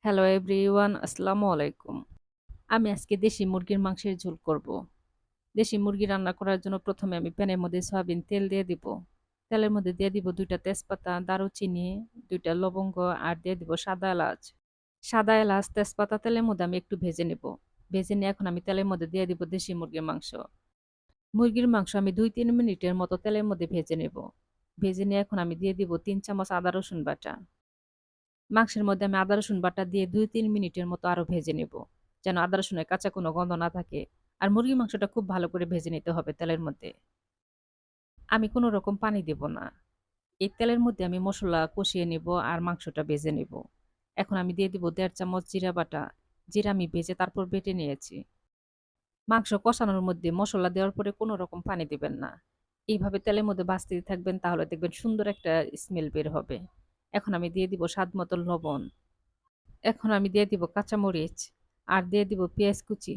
Hello everyone, আসসালামু আলাইকুম। আমি আজকে দেশি মুরগির মাংসের ঝোল করব। দেশি মুরগি রান্না করার জন্য প্রথমে আমি প্যানের মধ্যে সয়াবিন তেল দিয়ে দিব। তেলের মধ্যে দিয়ে দিব ২ টা তেজপাতা, দারুচিনি, ২ টা লবঙ্গ আর দিয়ে দিব সাদা এলাচ। সাদা এলাচ, তেজপাতা তেলের মধ্যে আমি একটু ভেজে নেব। ভেজে নিয়ে এখন আমি তেলের মধ্যে দিয়ে দিব দেশি মুরগির মাংস। মুরগির মাংস আমি ২-৩ মিনিটের মতো তেলের মধ্যে ভেজে নেব। ভেজে নিয়ে এখন আমি দিয়ে দিব ৩ চামচ আদা রসুন বাটা। মাংসের মধ্যে আমি আদা রসুন বাটা দিয়ে ২-৩ মিনিটের মতো আরো ভেজে নেব। যেন আদা রসুনের কাঁচা কোনো গন্ধ না থাকে। আর মুরগির মাংসটা খুব ভালো করে ভেজে নিতে হবে তেলের মধ্যে। আমি কোনো রকম পানি দেব না। এই তেলের মধ্যে আমি মসলা কষিয়ে নেব আর মাংসটা ভেজে নেব। এখন আমি দিয়ে দিব ১.৫ চামচ জিরা বাটা। জিরা আমি ভেজে তারপর বেটে নিয়েছি। মাংস কষানোর মধ্যে মসলা দেওয়ার পরে কোনো রকম পানি দিবেন না। এইভাবে তেলের মধ্যে ভাজতে থাকবেন তাহলে দেখবেন সুন্দর একটা স্মেল বের হবে। এখন আমি দিয়ে দিব স্বাদ মতো লবণ। এখন আমি দিয়ে দিব কাঁচামরিচ আর দিয়ে দিব পেঁয়াজ কুচি।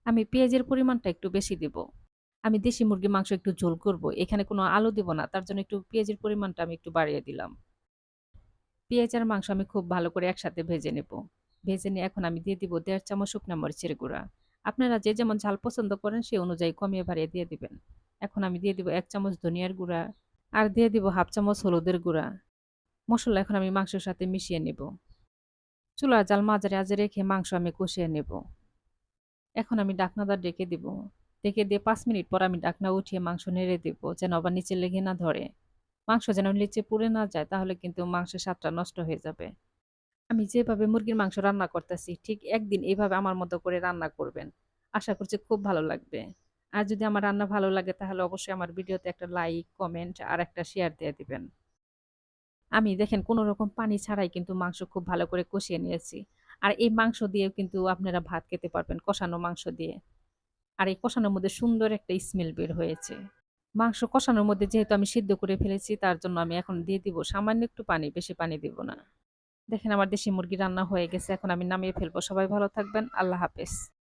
আমি পেঁয়াজের পরিমাণটা একটু বেশি দিব। আমি দেশি মুরগির মাংস একটু ঝোল করব। এখানে কোনো আলু দিব না। তার জন্য একটু পেঁয়াজের পরিমাণটা আমি একটু বাড়িয়ে দিলাম। পেঁয়াজ আর মাংস আমি খুব ভালো করে একসাথে ভেজে নেব। ভেজে নিয়ে এখন আমি দিয়ে দিব ১.৫ চামচ শুকনা মরিচের গুঁড়া। আপনারা যে যেমন ঝাল পছন্দ করেন সে অনুযায়ী কমিয়ে বাড়িয়ে দিয়ে দিবেন। এখন আমি দিয়ে দিব ১ চামচ ধনিয়ার গুঁড়া আর দিয়ে দিব ১/২ চামচ হলুদের গুঁড়া। মসলা এখন আমি মাংসের সাথে মিশিয়ে নেব। চুলার জাল মাঝারি আঁচে রেখে মাংস আমি কষিয়ে নেব। এখন আমি ঢাকনাটা ডেকে দিব। ডেকে দিয়ে ৫ মিনিট পর আমি ঢাকনা উঠিয়ে মাংস নেড়ে দিব যেন আবার নিচে লেগে না ধরে। মাংস যেন নিচে পুড়ে না যায় তাহলে কিন্তু মাংসের স্বাদটা নষ্ট হয়ে যাবে। আমি যেভাবে মুরগির মাংস রান্না করতেছি ঠিক একদিন এইভাবে আমার মতো করে রান্না করবেন। আশা করছি খুব ভালো লাগবে। আর যদি আমার রান্না ভালো লাগে তাহলে অবশ্যই আমার ভিডিওতে একটা লাইক, কমেন্ট আর একটা শেয়ার দিয়ে দিবেন। আমি দেখেন কোন রকম পানি ছাড়াই কিন্তু মাংস খুব ভালো করে কষিয়ে নিয়েছি। আর এই মাংস দিয়েও কিন্তু আপনারা ভাত খেতে পারবেন কষানো মাংস দিয়ে। আর এই কষানোর মধ্যে সুন্দর একটা স্মেল বের হয়েছে। মাংস কষানোর মধ্যে যেহেতু আমি সিদ্ধ করে ফেলেছি তার জন্য আমি এখন দিয়ে দিব সামান্য একটু পানি, বেশি পানি দিব না। দেখেন আমার দেশি মুরগি রান্না হয়ে গেছে। এখন আমি নামিয়ে ফেলবো। সবাই ভালো থাকবেন। আল্লাহ হাফেজ।